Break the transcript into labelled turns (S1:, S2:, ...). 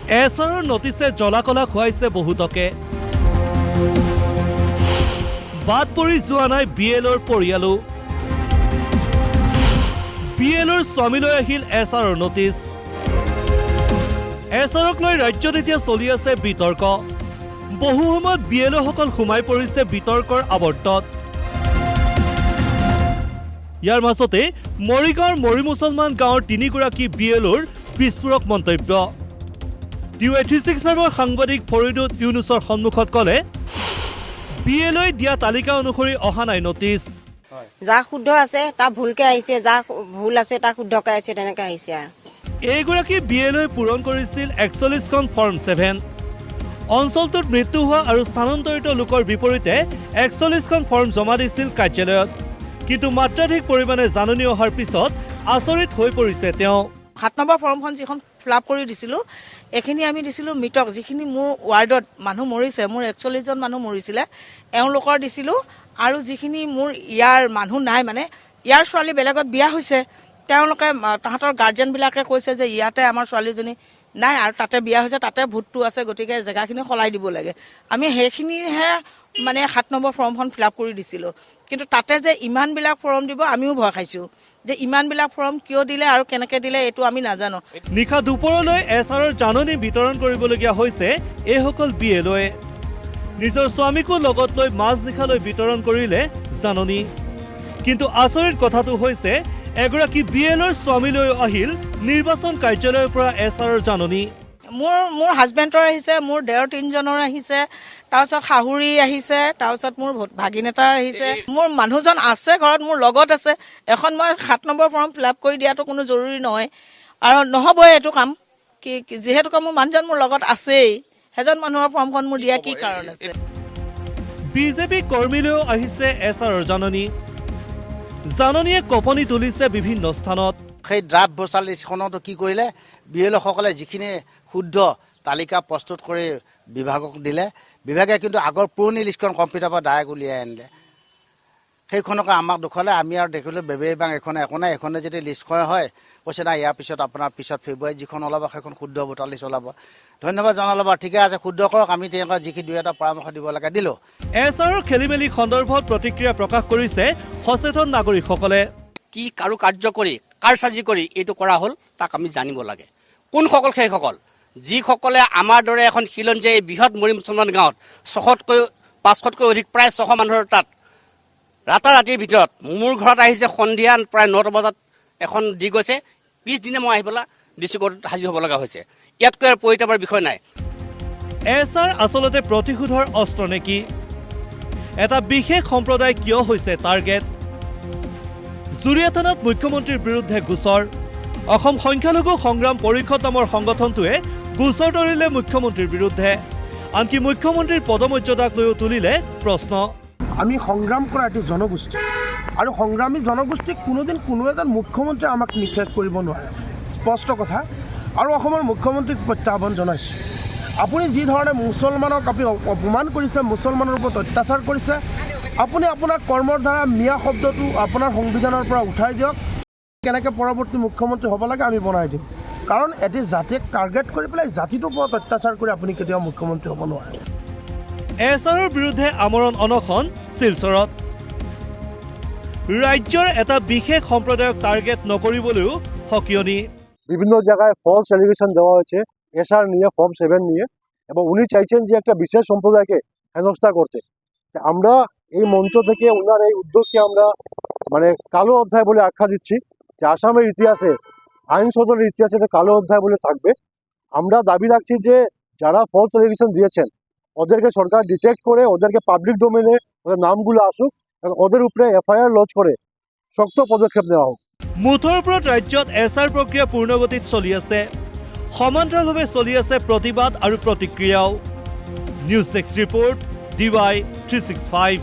S1: এছাৰৰ নটিছে জ্বলা-কলা খুৱাইছে বহুতকে। বাদ পৰি যোৱা নাই BLৰ পৰিয়ালো। BLৰ স্বামীলৈ আহিল এছাৰৰ নটিছ। এছাৰক লৈ ৰাজ্যত এতিয়া চলি আছে বিতৰ্ক। বহু সময়ত BLসকল সোমাই পৰিছে বিতৰ্কৰ আৱৰ্তত। ইয়াৰ মাজতে মৰিগাঁৱৰ মৰি মুছলমান গাঁৱৰ 3গৰাকী BLৰ বিস্ফোৰক মন্তব্য। DY 365ৰ সাংবাদিক ফৰিদুত ইউনুছৰ সন্মুখত ক'লে, BLই দিয়া তালিকা অনুসৰি অহা নাই নটিছ।
S2: যাক শুদ্ধ আছে তাক ভুলকে আহিছে, যাক ভুল আছে তাক শুদ্ধকে আহিছে, তেনেকৈ আহিছে আৰু।
S1: এইগৰাকী BLই পূৰণ কৰিছিল 41খন ফৰ্ম 7। অঞ্চলটোত মৃত্যু হোৱা আৰু স্থানান্তৰিত লোকৰ বিপৰীতে 41খন ফৰ্ম জমা দিছিল কাৰ্যালয়ত। কিন্তু মাত্ৰাধিক পৰিমাণে জাননী অহাৰ পিছত আচৰিত হৈ পৰিছে তেওঁ।
S3: 7 নম্বৰ ফৰ্মখন যিখন ফিল আপ কৰি দিছিলোঁ, এইখিনি আমি দিছিলোঁ মৃতক, যিখিনি মোৰ ৱাৰ্ডত মানুহ মৰিছে, মোৰ 41জন মানুহ মৰিছিলে, এওঁলোকৰ দিছিলোঁ। আৰু যিখিনি মোৰ ইয়াৰ মানুহ নাই, মানে ইয়াৰ ছোৱালী বেলেগত বিয়া হৈছে, তেওঁলোকে তাহাঁতৰ গাৰ্জেনবিলাকে কৈছে যে ইয়াতে আমাৰ ছোৱালীজনী নাই আৰু তাতে বিয়া হৈছে, তাতে ভূতটো আছে, গতিকে জেগাখিনি সলাই দিব লাগে। আমি সেইখিনিহে মানে 7 নম্বৰ ফৰ্মখন ফিল আপ কৰি দিছিলোঁ। কিন্তু তাতে যে ইমানবিলাক ফৰ্ম দিব আমিও ভয় খাইছোঁ, যে ইমানবিলাক ফৰ্ম কিয় দিলে আৰু কেনেকৈ দিলে এইটো আমি নাজানো।
S1: নিশা দুপৰলৈ এছাৰৰ জাননী বিতৰণ কৰিবলগীয়া হৈছে এইসকল BLয়ে। নিজৰ স্বামীকো লগত লৈ মাজনিশালৈ বিতৰণ কৰিলে জাননী। কিন্তু আচৰিত কথাটো হৈছে এগৰাকী BLৰ স্বামীলৈ আহিল নিৰ্বাচন কাৰ্যালয়ৰ পৰা এছাৰৰ জাননী।
S3: মোৰ হাজবেণ্ডৰ আহিছে, মোৰ দেওৰ 3জনৰ আহিছে, তাৰপিছত শাহুৰি আহিছে, তাৰপিছত মোৰ ভাগিন এটাৰ আহিছে, মোৰ মানুহজন আছে ঘৰত, মোৰ লগত আছে। এখন মই 7 নম্বৰ ফৰ্ম ফিল আপ কৰি দিয়াটো কোনো জৰুৰী নহয় আৰু নহ'বই এইটো কাম। যিহেতুকে মোৰ মানুহজন মোৰ লগত আছেই, সেইজন মানুহৰ ফৰ্মখন মোৰ দিয়া কি কাৰণ আছে।
S1: BJP কৰ্মীলৈও আহিছে এছাৰৰ জাননী। জাননীয়ে কঁপনি তুলিছে বিভিন্ন স্থানত।
S4: সেই ড্ৰাফ্ট ভোটাৰ লিষ্টখনতো কি কৰিলে, BLসকলে যিখিনি শুদ্ধ তালিকা প্ৰস্তুত কৰি বিভাগক দিলে, বিভাগে কিন্তু আগৰ পুৰণি লিষ্টখন কম্পিউটাৰৰ পৰা ডাইৰেক্ট উলিয়াই আনিলে। সেইখনকে আমাক দেখুৱালে, আমি আৰু দেখিলোঁ বেবেই বাং এখনে একো নাই, এখনে যদি লিষ্টখন হয় কৈছে নাই ইয়াৰ পিছত আপোনাৰ পিছত ফেব্ৰুৱাৰীত যিখন ওলাব সেইখন শুদ্ধ ভোটাৰ লিষ্ট ওলাব। ধন্যবাদ জনালোঁ বাৰু, ঠিকে আছে, শুদ্ধ কৰক, আমি তেওঁলোকক যিখিনি 2-এটা পৰামৰ্শ দিব লাগে দিলোঁ।
S1: এছাৰৰ খেলিমেলি সন্দৰ্ভত প্ৰতিক্ৰিয়া প্ৰকাশ কৰিছে সচেতন নাগৰিকসকলে।
S5: কি কাৰো কাৰ্য কৰি কাৰচাজি কৰি এইটো কৰা হ'ল তাক আমি জানিব লাগে। কোনসকল সেইসকল যিসকলে আমাৰ দৰে এখন খিলঞ্জীয়া এই বৃহৎ মৰি মুছলমান গাঁৱত 500তকৈ অধিক, প্ৰায় 600 মানুহৰ তাত ৰাতিৰ ভিতৰত মোৰ ঘৰত আহিছে সন্ধিয়া প্ৰায় 9টা বজাত এখন দি গৈছে, পিছদিনা মই আহি পেলাই ডিচি কোৰ্টত হাজিৰ হ'ব লগা হৈছে। ইয়াতকৈ আৰু পৰিতাপৰ বিষয় নাই।
S1: এছাৰ আচলতে প্ৰতিশোধৰ অস্ত্ৰ নেকি? এটা বিশেষ সম্প্ৰদায় কিয় হৈছে টাৰ্গেট? জুৰিয়া থানাত মুখ্যমন্ত্ৰীৰ বিৰুদ্ধে গোচৰ। অসম সংখ্যালঘু সংগ্ৰাম পৰিষদ নামৰ সংগঠনটোৱে গোচৰ তৰিলে মুখ্যমন্ত্ৰীৰ বিৰুদ্ধে। আনকি মুখ্যমন্ত্ৰীৰ পদমৰ্যাদাক লৈও তুলিলে প্ৰশ্ন।
S6: আমি সংগ্ৰাম কৰা এটি জনগোষ্ঠী আৰু সংগ্ৰামী জনগোষ্ঠীক কোনোদিন কোনো এজন মুখ্যমন্ত্ৰীয়ে আমাক নিষেধ কৰিব নোৱাৰে, স্পষ্ট কথা। আৰু অসমৰ মুখ্যমন্ত্ৰীক প্ৰত্যাহ্বান জনাইছোঁ, আপুনি যি ধৰণে মুছলমানক আপুনি অপমান কৰিছে, মুছলমানৰ ওপৰত অত্যাচাৰ কৰিছে, আপুনি আপোনাৰ কৰ্মৰ দ্বাৰা মিয়া শব্দটো আপোনাৰ সংবিধানৰ পৰা উঠাই দিয়ক। কেনেকৈ পৰৱৰ্তী মুখ্যমন্ত্ৰী হ'ব লাগে আমি বনাই দিম, কাৰণ এটি জাতিক টাৰ্গেট কৰি পেলাই জাতিটোৰ ওপৰত অত্যাচাৰ কৰি আপুনি কেতিয়াও মুখ্যমন্ত্ৰী হ'ব নোৱাৰে।
S1: এছাৰৰ বিৰুদ্ধে আমৰণ অনশন শিলচৰত। ৰাজ্যৰ এটা বিশেষ সম্প্ৰদায়ক টাৰ্গেট নকৰিবলৈও সকিয়নি।
S7: বিভিন্ন জায়গায় ফলস এলিগেশন দেওয়া হয়েছে এসআর নিয়ে, ফর্ম 7 নিয়ে, এবং উনি চাইছেন যে একটা বিশেষ সম্প্রদায়কে হেনস্থা করতে। আমরা এই মঞ্চ থেকে ওনার এই উদ্যোগকে আমরা মানে কালো অধ্যায় বলে আখ্যা দিচ্ছি, যে আসামের ইতিহাসে আইন শোধনের ইতিহাসে একটা কালো অধ্যায় বলে থাকবে। আমরা দাবি রাখছি যে যারা ফলস এলিগেশন দিয়েছেন ওদেরকে সরকার ডিটেক্ট করে ওদেরকে পাবলিক ডোমেনে ওদের নামগুলো আসুক, ওদের উপরে FIR লঞ্চ করে শক্ত পদক্ষেপ নেওয়া হোক।
S1: মুঠৰ ওপৰত ৰাজ্যত এছাৰ প্ৰক্ৰিয়া পূৰ্ণগতিত চলি আছে। সমান্তৰালভাৱে চলি আছে প্ৰতিবাদ আৰু প্ৰতিক্ৰিয়াও। News desk report DY 365।